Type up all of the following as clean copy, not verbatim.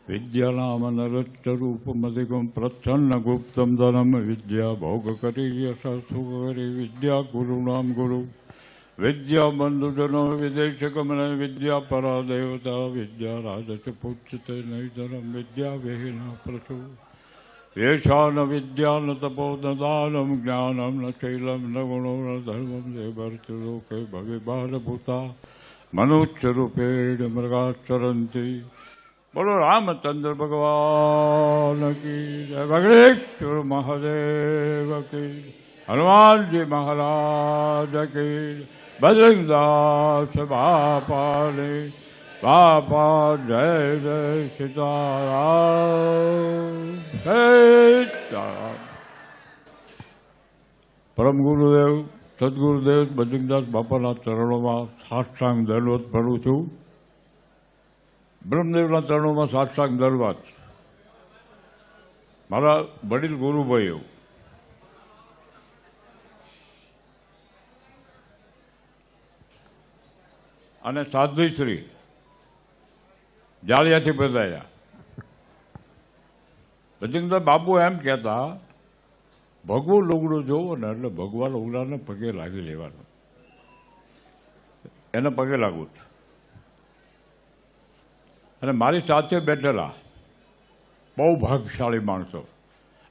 વિદ્યાનામનરચ્ચરૂપમધિકમ પ્રચ્છન્નગુપ્તમ ધનમ વિદ્યા ભોગકરી યશસુકરી વિદ્યા ગુરુનામ ગુરુ વિદ્યા બંધુજનો વિદેશગમન વિદ્યા પરા દેવતા વિદ્યા રાજચ પૂજ્યતે નૈધરમ વિદ્યા વિહીના પ્રસુ येषा न विद्या न तपो न दानम ज्ञानम न शैलम न गुणो न धर्मम देवर्तलोके भविबालभूता मनुष्य रूपेण मृगाचरन्ति। बोलो रामचंद्र भगवान की जय। भगवेश्वर महादेव की, हनुमान जी महाराज की, बजरंगदास बापा ने बापा जय जय सीताराम सीताराम। परम गुरुदेव सदगुरुदेव बजरंगदास बापाना चरणों में साष्टांग दंडवत करूँ छूँ। ब्रह्मदेवना चरणों में साष्टांग दंडवत। मारा वडील गुरुभाईओ अने साध्वीश्री जालियाथी बधाया। बजरंगदास बापू एम कहता भगवू लुगड़ू जोवो ने એટલે ભગવા લુગડાને પગે લાગી લેવાનું, એને પગે લાગવું. અને મારી સાથે બેઠેલા બહુ ભાગશાળી માણસો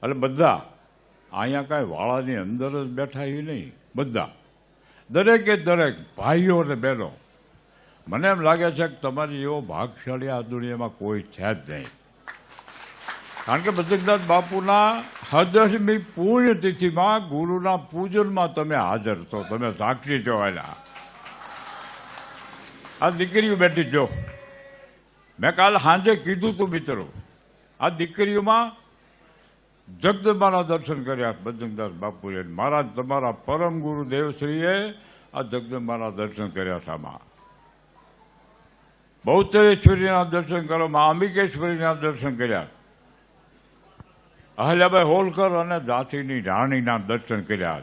એટલે બધા અહીંયા કાંઈ વાળાની અંદર જ બેઠા એ નહીં, બધા દરેકે દરેક ભાઈઓ અને બહેનો. મને એમ લાગે છે કે તમારી એવો ભાગશાળી આ દુનિયામાં કોઈ છે જ નહીં. કારણ કે બજરંગદાસ બાપુના 10મી પુણ્યતિથિમાં ગુરુના પૂજનમાં તમે હાજર છો, તમે સાક્ષી છો. એના આ દીકરીઓ બેઠી જો, મેં કાલે સાંજે કીધું તું મિત્રો, આ દીકરીઓમાં જગદંબાના દર્શન કર્યા બજરંગદાસ બાપુએ. મારા તમારા પરમ ગુરુ દેવશ્રીએ આ જગદંબાના દર્શન કર્યા છે. આમાં બહુચરેશ્વરીના દર્શન કરો, મા અંબિકેશ્વરીના દર્શન કર્યા, અહલ્યાબાઈ હોલકર અને ઝાંસીની રાણીના દર્શન કર્યા.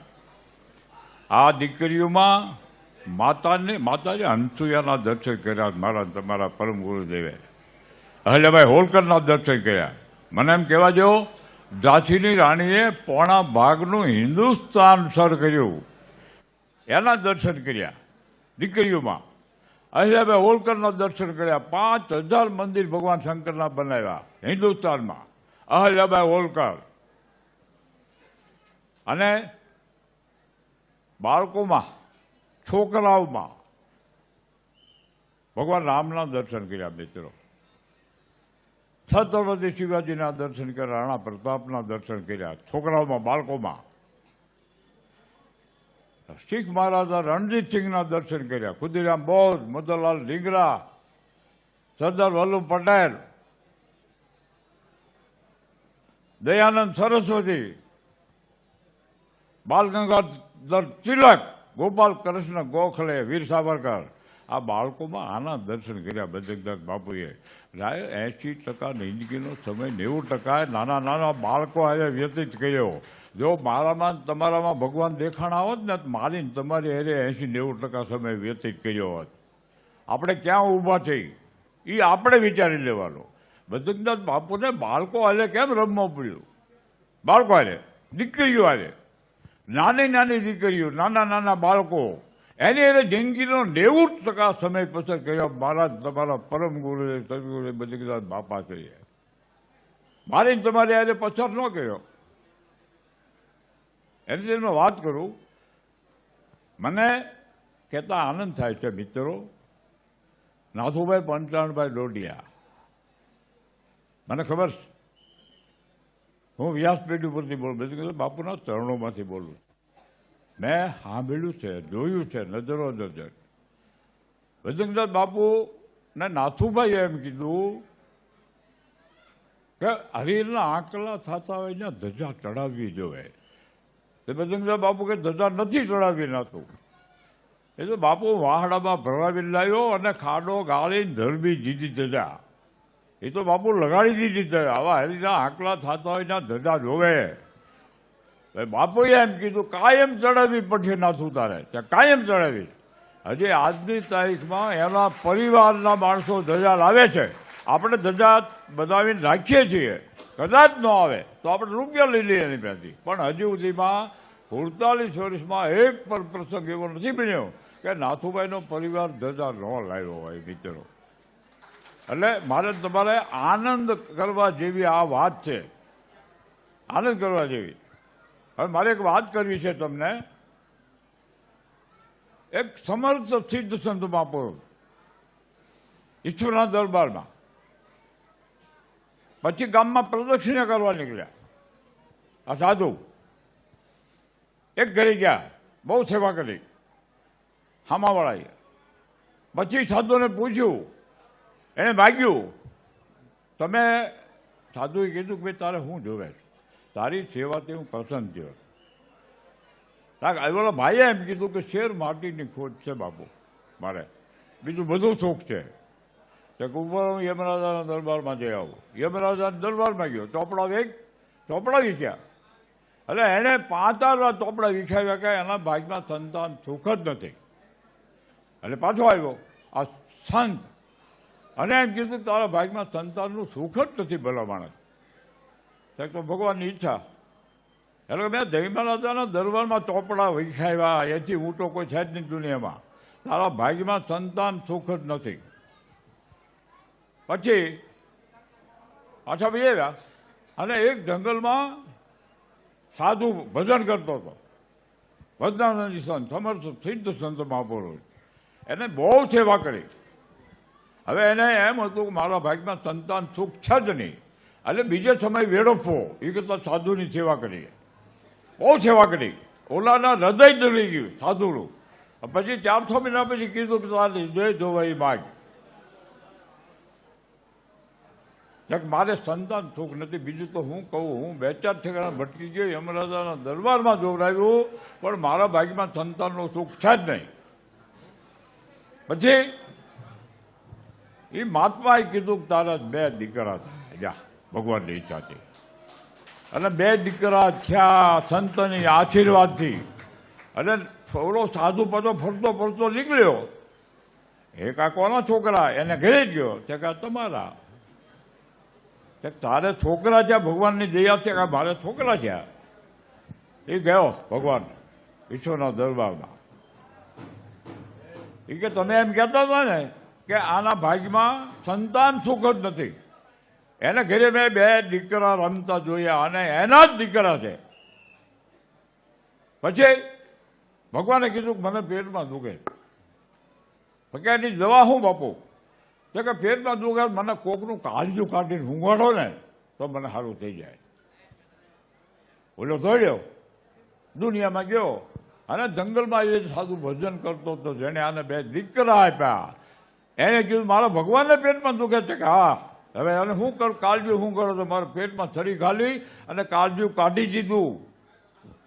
આ દીકરીઓમાં માતાજી હંસુયાના દર્શન કર્યા. મારા તમારા પરમ ગુરુદેવે અહલ્યાબાઈ હોલકરના દર્શન કર્યા. મને એમ કહેવા જો, ઝાંસીની રાણીએ પોણા ભાગનું હિન્દુસ્તાન સર કર્યું, એના દર્શન કર્યા દીકરીઓમાં. અહલ્યાબાઈ હોલકરના દર્શન કર્યા. 5000 મંદિર ભગવાન શંકરના બનાવ્યા હિન્દુસ્તાનમાં, અહલ્યાબાઈ હોલકર. અને બાળકોમાં, છોકરાઓમાં ભગવાન રામના દર્શન કર્યા મિત્રો. છત્રપતિ શિવાજીના દર્શન કર્યા, રાણા પ્રતાપના દર્શન કર્યા છોકરાઓમાં, બાળકોમાં. શીખ મહારાજા રણજીતસિંહના દર્શન કર્યા, ખુદીરામ બોઝ, મદનલાલ ઢીંગરા, સરદાર વલ્લભ પટેલ, દયાનંદ સરસ્વતી, બાલ ગંગાધર તિલક, ગોપાલ કૃષ્ણ ગોખલે, વીર સાવરકર. આ બાળકોમાં આના દર્શન કર્યા બજરંગદાસ બાપુએ. 80% જિંદગીનો સમય 90% નાના નાના બાળકો હારે વ્યતીત કર્યો. જો મારામાં તમારામાં ભગવાન દેખાણા હોત ને, મારી તમારી હારે 80-90% સમય વ્યતીત કર્યો હોત. આપણે ક્યાં ઊભા થઈ એ આપણે વિચારી લેવાનું. બજરંગદાસ બાપુને બાળકો હારે કેમ રમવું પડ્યું? બાળકો હારે, દીકરીઓ હારે, નાની નાની દીકરીઓ, નાના નાના બાળકો, એની હારે જિંદગીનો 90% સમય પસાર કર્યો. મારા તમારા પરમ ગુરુદેવ સદગુરુદેવ બજરંગદાસ બાપા છે. મારી તમારી હારે પસાર ન કર્યો. એની જેનો વાત કરું, મને કહેતા આનંદ થાય છે મિત્રો, નાથુભાઈ પંચાણભાઈ ડોડિયા, મને ખબર છે, હું વ્યાસપીઠ ઉપરથી બોલું, બજરંગદાસ બાપુના ચરણોમાંથી બોલું. મેં સાંભળ્યું છે, જોયું છે, નજરો નજર. બજરંગદાસ બાપુ ને નાથુભાઈએ એમ કીધું કે હરિના આંકલા થતા હોય ને ધજા ચડાવવી જોઈએ. તો બજરંગદાસ બાપુ કે ધજા નથી ચડાવી નાથું. એ તો બાપુ વાહડામાં ભરાવી લાવ્યો અને ખાડો ગાળીને ધરબી દીધી ધજા. એ તો બાપુ લગાડી દીધી છે. આવા હરિના આંકલા થતા હોય ને ધજા જોવે. બાપુએ એમ કીધું કાયમ ચડાવવી પડશે નાથું તારે, ત્યાં કાયમ ચડાવી. હજી આજની તારીખમાં એના પરિવારના માણસો ધજા લાવે છે, આપણે ધજા બનાવીને રાખીએ છીએ, કદાચ ન આવે તો આપણે રૂપિયા લઈ લઈએ એની પાસેથી. પણ હજી સુધીમાં 48 વર્ષમાં એક પણ પ્રસંગ એવો નથી બન્યો કે નાથુભાઈનો પરિવાર ધજા ન લાવ્યો હોય મિત્રો. એટલે મારે તમારે આનંદ કરવા જેવી આ વાત છે, આનંદ કરવા જેવી. હવે મારે એક વાત કરવી છે તમને. એક સમર્થ સિદ્ધ સંત મહાપુરુષ ઈશ્વરના દરબારમાં, પછી ગામમાં પ્રદક્ષિણા કરવા નીકળ્યા. આ સાધુ એક ઘરે ગયા, બહુ સેવા કરી હામાવાળાએ. પછી સાધુને પૂછ્યું, એને માગ્યું, તમે સાધુએ કીધું કે ભાઈ તારે શું જોવે, તારી સેવાથી હું પ્રસન્ન થયો. ઓલા ભાઈએ એમ કીધું કે શેર માટીની ખોટ છે બાપુ મારે, બીજું બધું સુખ છે. તો ઉપર હું યમરાજાના દરબારમાં જઈ આવું. યમરાજાના દરબારમાં ગયો, ચોપડા વીખ્યા. એટલે એણે 5 વાર ચોપડા વીખાવ્યા કે એના ભાગમાં સંતાન સુખ જ નથી. એટલે પાછો આવ્યો આ સંત, અને એમ કીધું તારા ભાગમાં સંતાનનું સુખ જ નથી ભલા માણસ. તો ભગવાનની ઈચ્છા. એટલે મેં જયમરાજાના દરબારમાં ચોપડા વિખાવ્યા, એથી ઊંટો કોઈ છે જ નહીં દુનિયામાં. તારા ભાગ્યમાં સંતાન સુખ જ નથી. પછી પાછા ભાઈ આવ્યા, અને એક જંગલમાં સાધુ ભજન કરતો હતો. ભજનાનંદી સંત, સમર્થ સિદ્ધ સંત મહાપુરુષ. એને બહુ સેવા કરી. હવે એને એમ હતું કે મારા ભાગમાં સંતાન સુખ છે જ નહીં, એટલે બીજે સમય વેડફવો એ કરતાં સાધુની સેવા કરી. બહુ સેવા કરી. ઓલાના હૃદય દળી ગયું સાધુનું. પછી 4-6 મહિના પછી કીધું કે તારે હૃદય ધોવાઈ માગ. મારે સંતાન સુખ નથી, બીજું તો હું કહું. હું 2-4 ઠેકાણા ભટકી ગયો, યમરાજાના દરબારમાં જોવડાવ્યું, પણ મારા ભાગમાં સંતાનનું સુખ છે જ નહીં. પછી એ મહાત્માએ કીધું કે તારા 2 દીકરા થાય, જા ભગવાનની ઈચ્છાથી. અને 2 દીકરા થયા સંતની આશીર્વાદથી. અને ઓલો સાધુ પાછો ફરતો નીકળ્યો. એક આ કોના છોકરા, એને ઘરે જ ગયો. તે કા તમારા. તારે છોકરા છે, ભગવાનની દયા છે કે મારે છોકરા છે. એ ગયો ભગવાન ઈશ્વરના દરબારમાં. એ કે તમે એમ કહેતા હતા ને કે આના ભાગમાં સંતાન સુખ જ નથી. એને ઘરે મેં 2 દીકરા રમતા જોયા, અને એના જ દીકરા છે. પછી ભગવાને કીધું કે મને પેટમાં દુખે. કે એની દવા શું બાપુ? તો કે પેટમાં દુખે મને કોકનું કાળજું કાઢીને ઊંઘાડો ને તો મને સારું થઈ જાય. ઓલો દોડ્યો, દુનિયામાં ગયો, અને જંગલમાં એ સાધુ ભજન કરતો હતો, જેને આને 2 દીકરા આપ્યા. એને કીધું મારા ભગવાનને પેટમાં દુખે છે કે હા. હવે એને શું કરું, કાળજું શું કરો? તો મારા પેટમાં છરી ઘાલી અને કાળજું કાઢી દીધું.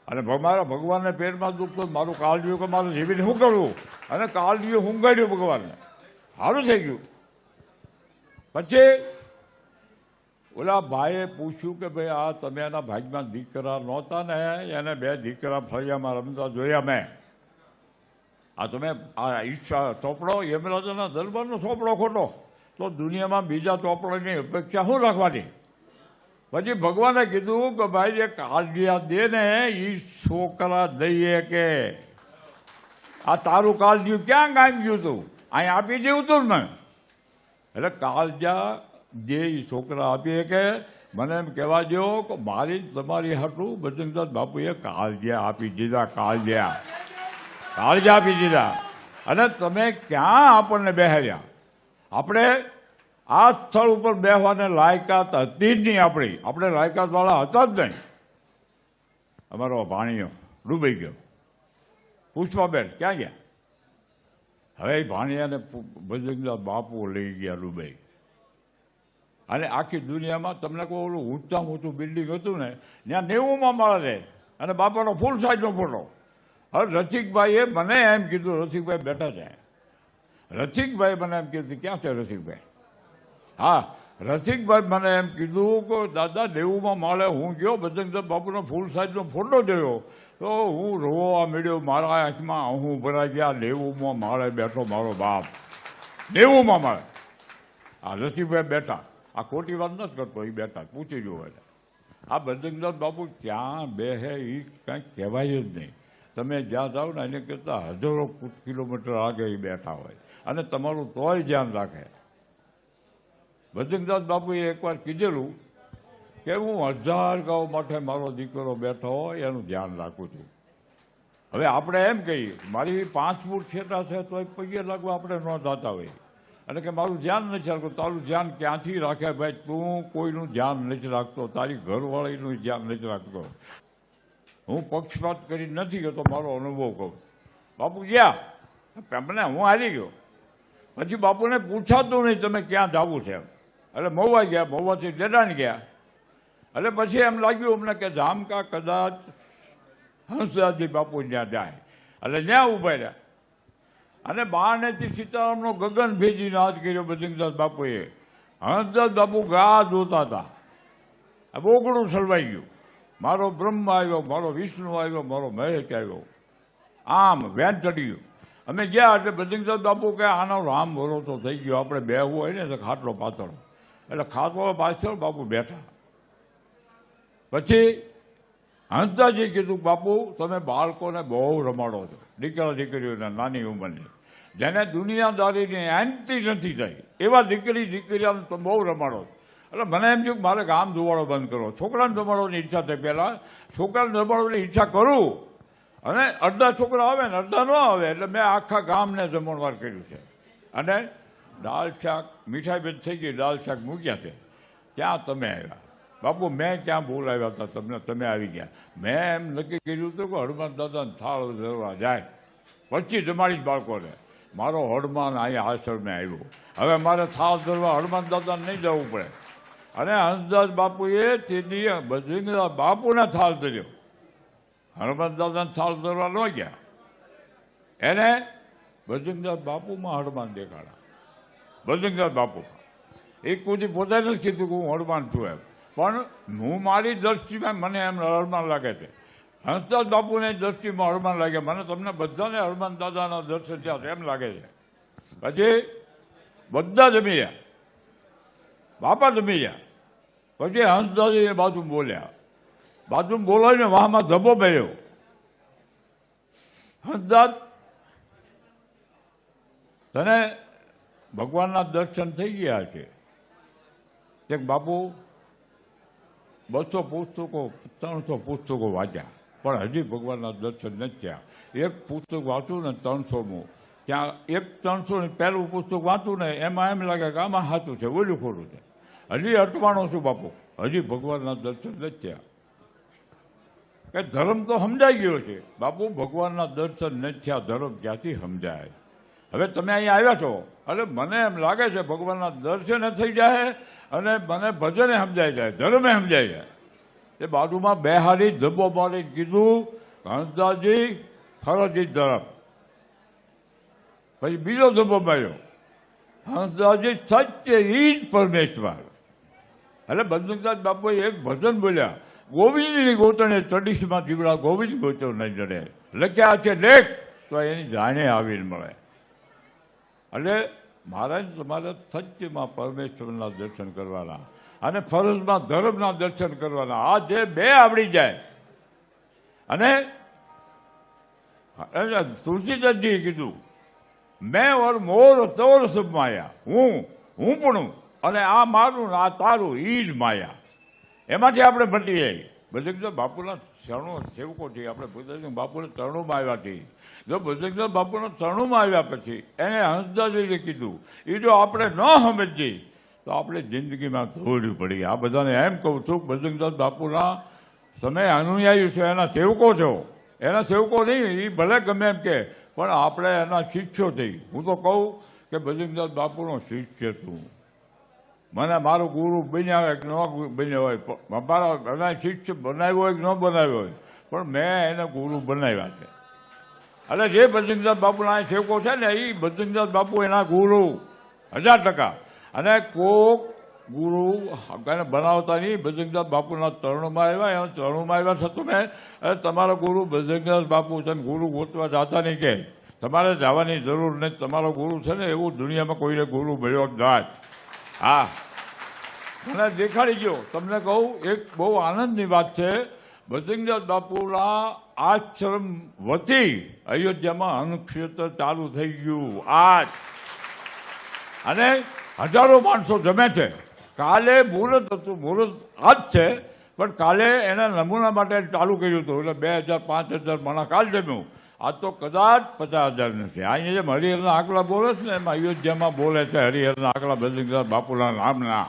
અને મારા ભગવાનને પેટમાં દુખતું, મારું કાળજું કે મારું જીવીને શું કરવું? અને કાળજું ઊંઘાડ્યું ભગવાનને, સારું થઈ ગયું. પછી ઓલા ભાઈએ પૂછ્યું કે ભાઈ આ તમે એના ભાગમાં દીકરા નહોતા ને, એને 2 દીકરા ફળિયામાં રમતા જોયા મેં. આ તમે આ ઈચ્છા ચોપડો યમરાજાના દરબારનો ચોપડો ખોટો, તો દુનિયામાં બીજા ચોપડાની અપેક્ષા શું રાખવાની? પછી ભગવાને કીધું કે ભાઈ જે કાળજિયા દે ને એ છોકરા દઈએ કે આ તારું કાળજિયું ક્યાં ગામ ગયું હતું? અહીં આપી દેવું હતું ને. એટલે કાળજા જે એ છોકરા આપીએ કે મને એમ કહેવા દો કે મારી તમારી હાટું બચનદાસ બાપુએ કાળજિયા આપી દીધા. કાળજિયા આપી દીધા. અને તમે ક્યાં આપણને બેહાર્યા? આપણે આ સ્થળ ઉપર બેસવાને લાયકાત હતી જ નહીં. આપણે લાયકાતવાળા હતા જ નહીં. અમારો ભાણિયો ડૂબાઈ ગયો. પુષ્પાબેન ક્યાં ગયા? હવે ભાણિયાને બજરંગદાસ બાપુ લઈ ગયા ડૂબાઈ. અને આખી દુનિયામાં તમને કોઈ ઓલું ઊંચામાં ઊંચું બિલ્ડિંગ હતું ને, ત્યાં 90માં માળે રહે, અને બાપાનો ફૂલ સાઈઝનો ફોટો. હવે રસિકભાઈએ મને એમ કીધું, રસિકભાઈ બેઠા છે. રસિકભાઈ મને એમ કીધું, ક્યાં છે રસિકભાઈ? હા, રસિકભાઈ મને એમ કીધું કે દાદા 90માં માળે હું ગયો, બજરંગદાસ બાપુનો ફૂલ સાઈઝનો ફોટો જોયો તો હું રોવા મળ્યો. મારા આંખમાં હું ભરાઈ ગયા. 90માં માળે બેઠો મારો બાપ, 90માં માળે. આ રસીભાઈ બેઠા, આ ખોટી વાત નથી કરતો, એ બેઠા પૂછી જુઓ. આ બજરંગદાસ બાપુ ક્યાં બેહે એ કાંઈ કહેવાય જ નહીં. તમે જ્યાં જાઓ ને એને કરતાં હજારો કિલોમીટર આગળ એ બેઠા હોય અને તમારું તોય ધ્યાન રાખે. બજરંગદાસ બાપુએ એકવાર કીધેલું કે હું 1000 ગાઉ માટે મારો દીકરો બેઠો હોય એનું ધ્યાન રાખું છું. હવે આપણે એમ કહીએ મારી 5 ફૂટ છેટા છે તોય પગે લાગવા આપણે ન થતા હોય અને કે મારું ધ્યાન નથી રાખતું. તારું ધ્યાન ક્યાંથી રાખે ભાઈ? તું કોઈનું ધ્યાન નથી રાખતો, તારી ઘરવાળીનું ધ્યાન નથી રાખતો. હું પક્ષપાત કરી નથી ગયો તો મારો અનુભવ કહું. બાપુ ગયા મને હું હારી ગયો, પછી બાપુને પૂછાતું નહીં તમે ક્યાં જવું છે એટલે મહુવા ગયા, મહુવાથી ડેડાણ ગયા. એટલે પછી એમ લાગ્યું અમને કે ધામકા કદાચ હંસરાજજી બાપુ ત્યાં જાય એટલે ત્યાં ઉભા રહ્યા અને બારનેથી સીતારામનો ગગન ભેજી નાદ કર્યો બજરંગદાસ બાપુએ. હંસદાસ બાપુ ગા જોતા હતા, બોગડું સલવાઈ ગયું. મારો બ્રહ્મ આવ્યો, મારો વિષ્ણુ આવ્યો, મારો મહેશ આવ્યો, આમ વેન ચડી ગયું. અમે ગયા એટલે બજરંગદાસ બાપુ કે આનો રામ ભરોસો થઈ ગયો, આપણે બેહવું હોય ને તો ખાટલો પાછળ, એટલે ખાટલો પાછળ બાપુ બેઠા. પછી હંસદાસજી કીધું બાપુ તમે બાળકોને બહુ રમાડો છો, દીકરા દીકરીઓને નાની ઉંમરની, જેને દુનિયાદારીની એન્ટી નથી થઈ એવા દીકરીઓને તમે બહુ રમાડો છો. એટલે મને એમ થયું કે મારે ગામ ધોવાડો બંધ કરો. છોકરાને રમાડવાની ઈચ્છા થઈ, પહેલાં છોકરાને રમાડવાની ઈચ્છા કરું અને અડધા છોકરા આવે ને અડધા ન આવે એટલે મેં આખા ગામને જમણવાર કર્યું છે. અને દાળ શાક મીઠાઈ બેન થઈ ગઈ, દાળ શાક મૂક્યા છે. ત્યાં તમે આવ્યા બાપુ, મેં ક્યાં બોલાવ્યા હતા તમને? તમે આવી ગયા. મેં એમ નક્કી કર્યું હતું કે હનુમાન દાદાને થાળ ધરવા જાય પછી જમાડીશ બાળકોને. મારો હનુમાન અહીંયા આશ્રમે આવ્યો, હવે મારે થાળ ધરવા હનુમાન દાદાને નહીં જવું પડે. અને હંસદાસ બાપુએ તેની બજરંગદાસ બાપુને થાળ ધર્યો, હનુમાન દાદાને થાળ ધરવા ન ગયા. એને બજરંગદાસ બાપુમાં હનુમાન દેખાડા. બજરંગદાસ બાપુમાં એક કોઈ પોતે નથી કીધું કે હું હનુમાન છું એમ, પણ હું મારી દ્રષ્ટિમાં મને એમ હનુમાન લાગે છે. હંસદાસ બાપુને દ્રષ્ટિમાં હનુમાન લાગે, મને તમને બધાને હનુમાન દાદાના દર્શન થયા એમ લાગે છે. પછી બધા જમી ગયા, બાપા જમી ગયા. પછી હંસદાસજીને બાજુ બોલ્યા, બાજુ બોલાવીને વાહમાં ધબ્બો બેર્યો. હંસદાસ તને ભગવાનના દર્શન થઈ ગયા છે કે બાપુ 200 પુસ્તકો 300 પુસ્તકો વાંચ્યા પણ હજી ભગવાનના દર્શન નથી થયા. એક પુસ્તક વાંચું ને 300મું, ત્યાં એક 300 પહેલું પુસ્તક વાંચું ને એમાં એમ લાગે કે આમાં સાચું છે, ઓલું ખોટું છે. હજી અટવાણો છું બાપુ, હજી ભગવાનના દર્શન નથી થયા. કે ધર્મ તો સમજાઈ ગયો છે બાપુ, ભગવાનના દર્શન નથી થયા, ધર્મ ક્યાંથી સમજાય? હવે તમે અહીંયા આવ્યા છો એટલે મને એમ લાગે છે ભગવાનના દર્શને થઈ જાય અને મને ભજને સમજાઈ જાય, ધર્મે સમજાઈ જાય. એ બાજુમાં બેહારી ધબ્બો મારી કીધું હંસદાસજી ફરજી ધર્મ. પછી બીજો ધબ્બો માર્યો, હંસદાસજી સત્ય ઈ જ પરમેશ્વર. એટલે બજરંગદાસ બાપુએ એક ભજન બોલ્યા, ગોવિંદની ગોતણે ચડીશમાં જીવડા ગોવિંદ ગોચર નહીં જડે, લખ્યા છે લેખ તો એની જાણે આવીને મળે. એટલે મહારાજ તમારે સત્યમાં પરમેશ્વરના દર્શન કરવાના અને ફરજમાં ધર્મના દર્શન કરવાના. આ જે બે આવડી જાય. અને તુલસીદાસજીએ કીધું મેં ઓર મોર તોર સબ માયા, હું પણ અને આ મારું આ તારું ઈ જ માયા. એમાંથી આપણે મટી જાય. બજરંગદાસ બાપુના ચરણો સેવકો છીએ આપણે. બજરંગ બાપુના ચરણોમાં આવ્યા છીએ. જો બજરંગદાસ બાપુના ચરણોમાં આવ્યા પછી એને હંસદાસજીએ કીધું એ જો આપણે ન સમજીએ તો આપણે જિંદગીમાં ધોડવી પડી. આ બધાને એમ કહું છું બજરંગદાસ બાપુના તમે અનુયાયી છો, એના સેવકો છો. એના સેવકો નહીં, એ ભલે ગમે એમ કે, પણ આપણે એના શિષ્યો થઈ. હું તો કહું કે બજરંગદાસ બાપુનો શિષ્ય છું. મને મારો ગુરુ બન્યા હોય કે ન બન્યો હોય, મારા એના શિષ્ય બનાવ્યો હોય કે ન બનાવ્યો હોય, પણ મેં એને ગુરુ બનાવ્યા છે. એટલે જે બજરંગદાસ બાપુના સેવકો છે ને એ બજરંગદાસ બાપુ એના ગુરુ 1000%. અને કોક ગુરુ એને બનાવતા નહીં, બજરંગદાસ બાપુના ચરણોમાં આવ્યા, એના ચરણોમાં આવ્યા છતાં મેં તમારો ગુરુ બજરંગદાસ બાપુ છે, ગુરુ ગોતવા જતા નહીં કે તમારે જવાની જરૂર નથી. તમારો ગુરુ છે ને એવું દુનિયામાં કોઈને ગુરુ મળ્યો જ ના. હા, મને દેખાડી ગયો. તમને કહું, એક બહુ આનંદની વાત છે. ભજનદાસ બાપુના આશ્રમ વતી અયોધ્યામાં અન્નક્ષેત્ર ચાલુ થઈ ગયું આજ, અને હજારો માણસો જમે છે. કાલે મુહૂર્ત હતું, મુહૂર્ત આજ છે, પણ કાલે એના નમૂના માટે ચાલુ કર્યું હતું. એટલે 2000 5000 માણસ કાલ જમ્યું. આ તો કદાચ 50,000 નથી. અહીંયા જેમ હરિહરના આંકડા બોલે છે ને, એમાં અયોધ્યામાં બોલે છે હરિહરના આંકડા ભજનદાસ બાપુના નામના.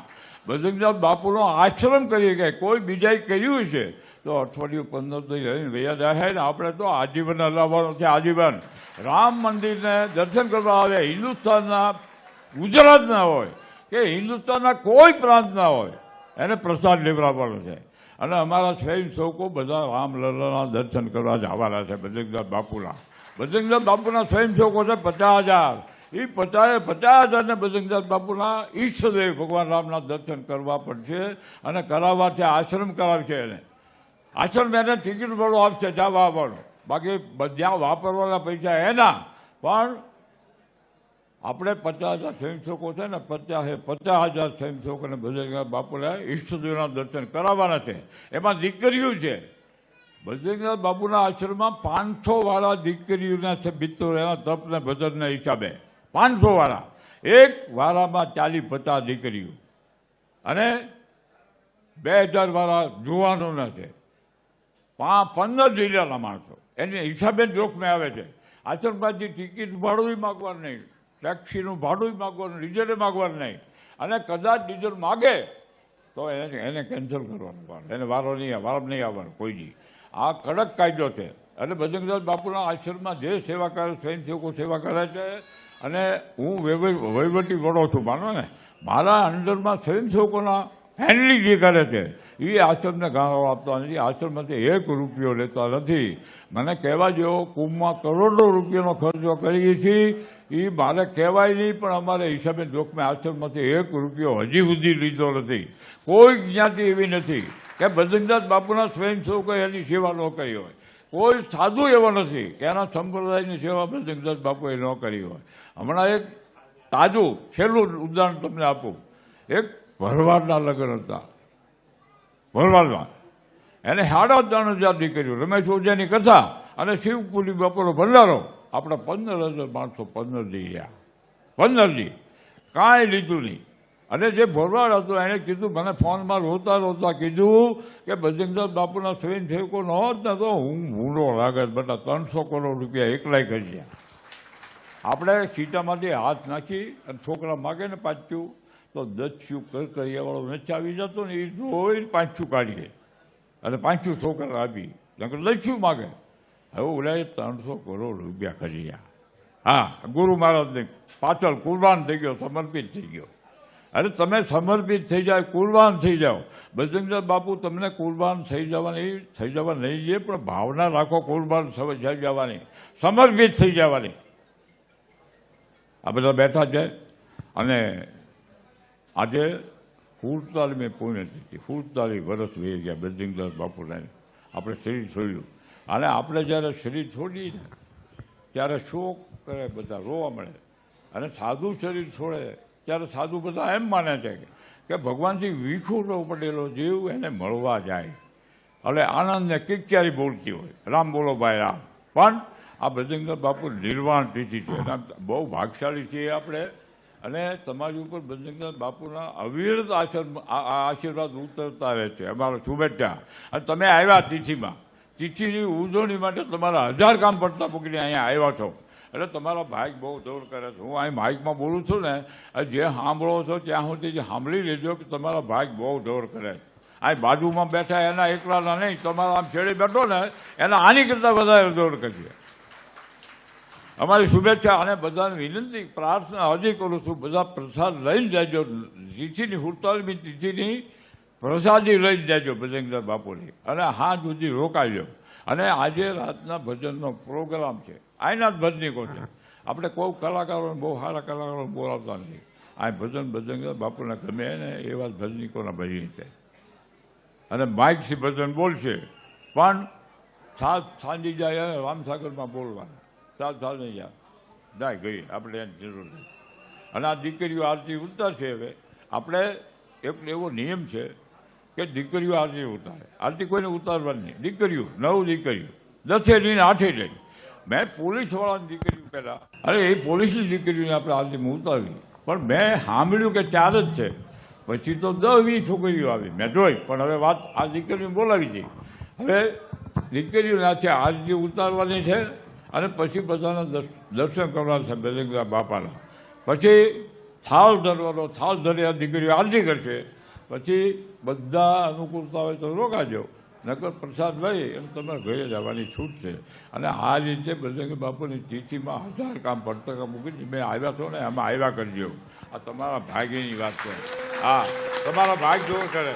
ભજનદાસ બાપુનો આશ્રમ કરી કે કોઈ બીજાએ કર્યું છે તો અઠવાડિયું 15 દી રહીને વયા જાય ને. આપણે તો આજીવન હલાવવાનું છે, આજીવન. રામ મંદિરને દર્શન કરવા આવે, હિન્દુસ્તાનના, ગુજરાતના હોય કે હિન્દુસ્તાનના કોઈ પ્રાંતના હોય, એને પ્રસાદ લેવડાવવાનો છે. અને અમારા સ્વયંસેવકો બધા રામલલ્લાના દર્શન કરવા જવાના છે. ભજનદાસ બાપુના સ્વયંસેવકો છે 50,000. એ 50,000ને ભજનદાસ બાપુના ઈષ્ટદેવ ભગવાન રામના દર્શન કરવા પડશે, અને કરાવવા છે. આશ્રમ કરાવશે એને. આશ્રમ એને ટિકિટ વાળો આપશે જવા આવવાનો, બાકી જ્યાં વાપરવાના પૈસા એના. પણ આપણે 50,000 સ્વયંસેવકો છે ને, 50,000 સ્વયંસેવકોને ભજનદાસ બાપુના ઈષ્ટદેવના દર્શન કરાવવાના છે. એમાં દીકરીઓ છે. ભજનદાસ બાપુના આશ્રમમાં 500 વાળા દીકરીઓના છે મિત્રો, એના તપને ભજનના હિસાબે 500 વાળા. એક વાળામાં 40-50 દીકરીઓ, અને 2000 વાળા જુવાનોના છે. 15 જિલ્લાના માણસો એની હિસાબે જોખમે આવે છે. આશ્રમમાંથી ટિકિટ ભાડું માગવાનું નહીં, ટેક્સીનું ભાડું માગવાનું, ડીઝલ માગવાનું નહીં. અને કદાચ ડીઝલ માગે તો એને કેન્સલ કરવાનું, એને વારો નહીં આવવાનો કોઈની. આ કડક કાયદો છે. અને ભજનદાસ બાપુના આશ્રમમાં જે સેવા કરે, સ્વયંસેવકો સેવા કરે છે. અને હું વહીવટી વડો છું, માનો ને. મારા અંડરમાં સ્વયંસેવકોના હેન્ડલિંગ જે કરે છે એ આશ્રમને ગાળો આપતા નથી, આશ્રમમાંથી 1 રૂપિયો લેતા નથી. મને કહેવા જેવો કુંભમાં કરોડો રૂપિયાનો ખર્ચો કરીએ છીએ, એ મારે કહેવાય નહીં, પણ અમારે હિસાબે જોખમે આશ્રમમાંથી 1 રૂપિયો હજી સુધી લીધો નથી. કોઈ જ્ઞાતિ એવી નથી કે ભજનદાસ બાપુના સ્વયંસેવકો એની સેવા ન કરી હોય. કોઈ સાધુ એવો નથી કે એના સંપ્રદાયની સેવા ભજનદાસ બાપુએ ન કરી હોય. હમણાં એક તાજું છેલ્લું ઉદાહરણ તમને આપું. એક ભરવાડના લગ્ન હતા, ભરવાડમાં એને 3,500 દીકરીઓ, રમેશ ઓઝાની કથા અને શિવપુરી બાપુનો ભંડારો. આપણે 15,000 માણસો 15 દી રહ્યા, 15 દી કાંઈ લીધું નહીં. અને જે ભરવાડ હતો એણે કીધું, મને ફોનમાં રોતા કીધું કે ભજનદાસ બાપુના સ્વયંસેવકો ન હોત ને તો હું ભૂંડો લાગત, બેટા 300 કરોડ રૂપિયા એકલાય કરી ગયા. આપણે ખીચામાંથી હાથ નાખી અને છોકરા માગે ને પાછું, તો દચ્યું કરિયાવાળો નથી આવી જતો ને, એ જોઈને 500 કાઢીએ અને 500 છોકરા આપી, દચ્યું માગે. હવે ઓલાએ 300 કરોડ રૂપિયા કરી ગયા. હા, ગુરુ મહારાજને પાછળ કુરબાન થઈ ગયો, સમર્પિત થઈ ગયો. અરે તમે સમર્પિત થઈ જાય, કુરબાન થઈ જાઓ. ભજનદાસ બાપુ તમને કુરબાન થઈ જવા નહીં જોઈએ, પણ ભાવના રાખો કુરબાન થઈ જવાની, સમર્પિત થઈ જવાની. આ બધા બેઠા છે. અને આજે 47મી પુણ્યતિથિ, 47 વર્ષ વહી ગયા ભજનદાસ બાપુને આપણે શરીર છોડ્યું. અને આપણે જ્યારે શરીર છોડીએ ને ત્યારે શોક કરે, બધા રોવા મળે. અને સાધુ શરીર છોડે ત્યારે સાધુ બધા એમ માને છે કે ભગવાનથી વિખૂટો પડેલો જીવ એને મળવા જાય. એટલે આનંદને કિક્યારી બોલતી હોય, રામ બોલો ભાઈ રામ. પણ આ ભજનદાસ બાપુ નિર્વાણ તિથિ છે, બહુ ભાગશાળી છીએ આપણે. અને તમારી ઉપર ભજનદાસ બાપુના અવિરત આશીર્વાદ ઉતરતા રહે છે. અમારો શુભેચ્છા. અને તમે આવ્યા તિથિમાં, તિથિની ઉજવણી માટે તમારા 1000 કામ પડતા મૂકીને અહીંયા આવ્યા છો, એટલે તમારા ભાઈ બહુ દોડ કરે છે. હું અહીં માઇકમાં બોલું છું ને, જે સાંભળો છો ત્યાં સુધી સાંભળી લેજો કે તમારા ભાઈ બહુ દોડ કરે. અહીં બાજુમાં બેઠા એના એકલાના નહીં, તમારા આમ છેડે બેઠો ને એના આની કરતાં વધારે દોડ કરીએ. અમારી શુભેચ્છા. અને બધાને વિનંતી, પ્રાર્થના હજી કરું છું, બધા પ્રસાદ લઈને જાજો. તિથિની 47મી તિથિની પ્રસાદી લઈને જાજો ભજનદાસ બાપુની, અને હાથ સુધી રોકાજો. અને આજે રાતના ભજનનો પ્રોગ્રામ છે, અહીંના જ ભજનીકો છે. આપણે કોઈ કલાકારોને, બહુ સારા કલાકારોને બોલાવતા નથી. આ ભજનદાસ બાપુને ગમે ને એવા ભજનીકોના ભજન છે. અને માઇકથી ભજન બોલશે, પણ સાંજી જાય રામસાગરમાં બોલવાના. સાલ નહીં જાય ગઈ, આપણે એની જરૂર નથી. અને આ દીકરીઓ આરતી ઉતારશે હવે, આપણે એક એવો નિયમ છે કે દીકરીઓ આરતી ઉતારે. આરતી કોઈને ઉતારવાની નહીં. દીકરીઓ 9 દીકરીઓ 10 લઈને 8 લઈ. મેં પોલીસવાળાની દીકરીઓ પહેલાં અરે એ પોલીસની દીકરીઓને આપણે આરતીમાં ઉતારવી, પણ મેં સાંભળ્યું કે 4 જ છે. પછી તો 10-20 છોકરીઓ આવી મેં જોઈ, પણ હવે વાત આ દીકરીઓને બોલાવી હતી. હવે દીકરીઓને છે આરતી ઉતારવાની છે અને પછી બધાના દર્શન કરવાના છે બજરંગ બાપાના. પછી થાળ ધરવાનો, થાળ ધરી આ દીકરીઓ આરતી કરશે. પછી બધા અનુકૂળતા હોય તો રોકાજો, નકર પ્રસાદ લઈ અને તમારે ઘરે જવાની છૂટ છે. અને આ રીતે બજરંગ બાપુની તિથિમાં 1000 કામ પડતકા મૂકીને મેં આવ્યા છો ને આમાં આવ્યા કરજો. આ તમારા ભાગ્યની વાત છે. હા, તમારા ભાગ જોર કરે,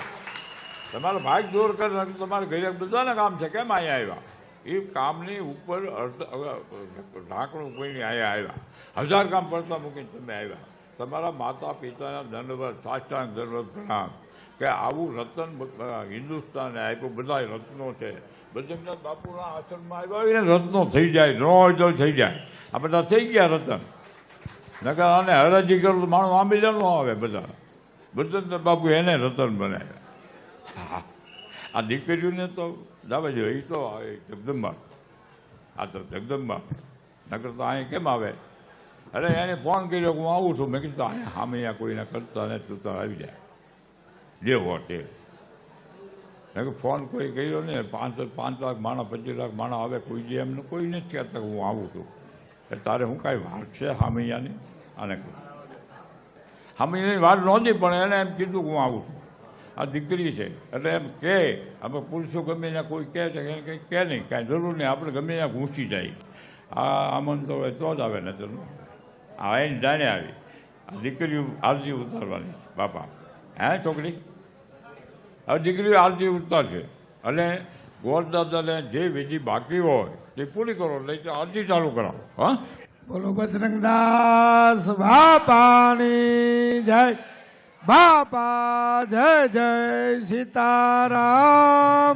તમારા ભાગ જોર કરે. તમારે ઘરે બધાના કામ છે, કેમ અહીંયા આવ્યા? એ કામની ઉપર ઢાંકણું કોઈને અહીંયા આવ્યા. 1000 કામ પડતા મૂકીને તમે આવ્યા. તમારા માતા પિતાના દંડવત, સાષ્ટાંગ દંડવત પ્રણામ કે આવું રતન હિન્દુસ્તાને આપ્યું. બધા રત્નો છે. બજરંગનાથ બાપુના આશ્રમમાં આવ્યા હોય ને રત્નો થઈ જાય, ન હોય તો થઈ જાય. આ બધા થઈ ગયા રતન. નકર આને હરાજી કરો તો માણસ આંબીલા ન આવે. બધા બજરંગનાથ બાપુ એને રતન બનાવ્યા. આ દીકરીઓને તો જાવે જોઈએ. એ તો જગદંબા, આ તો જગદંબા. નકર તો અહીંયા કેમ આવે? અરે એને ફોન કર્યો હું આવું છું. મેં કીધું અહીંયા સામે અહીંયા કોઈને કરતા ને તું તો આવી જાય જે હોત એ. ફોન કોઈ કર્યો ને 5 લાખ માણસ 25 લાખ માણસ આવે, કોઈ જે એમને કોઈ નથી કહેતા હું આવું છું. કે તારે હું કાંઈ વાત છે સામૈયાની? આને સામૈયાની વાત નહોતી, પણ એને એમ કીધું હું આવું છું. આ દીકરી છે એટલે એમ કહે. અમે પુરુષો ગમે ત્યાં કોઈ કહે છે એને કંઈ કહે નહીં, કાંઈ જરૂર નહીં. આપણે ગમે ત્યાં ઘૂસી જાય. આ આમંત્રણ હોય તો જ આવે ને તો આ એને જાણે આવી. આ દીકરીઓ આરતી ઉતારવાની બાપા. હે છોકરી, હવે દીકરીઓ આરતી ઉતારશે અને ગોરદાદાને જે વિધિ બાકી હોય તે પૂરી કરો, એટલે આરતી ચાલુ કરાવો. હા, બોલો બજરંગદાસ બાપાની જય. બાપા જય જય સીતારામ.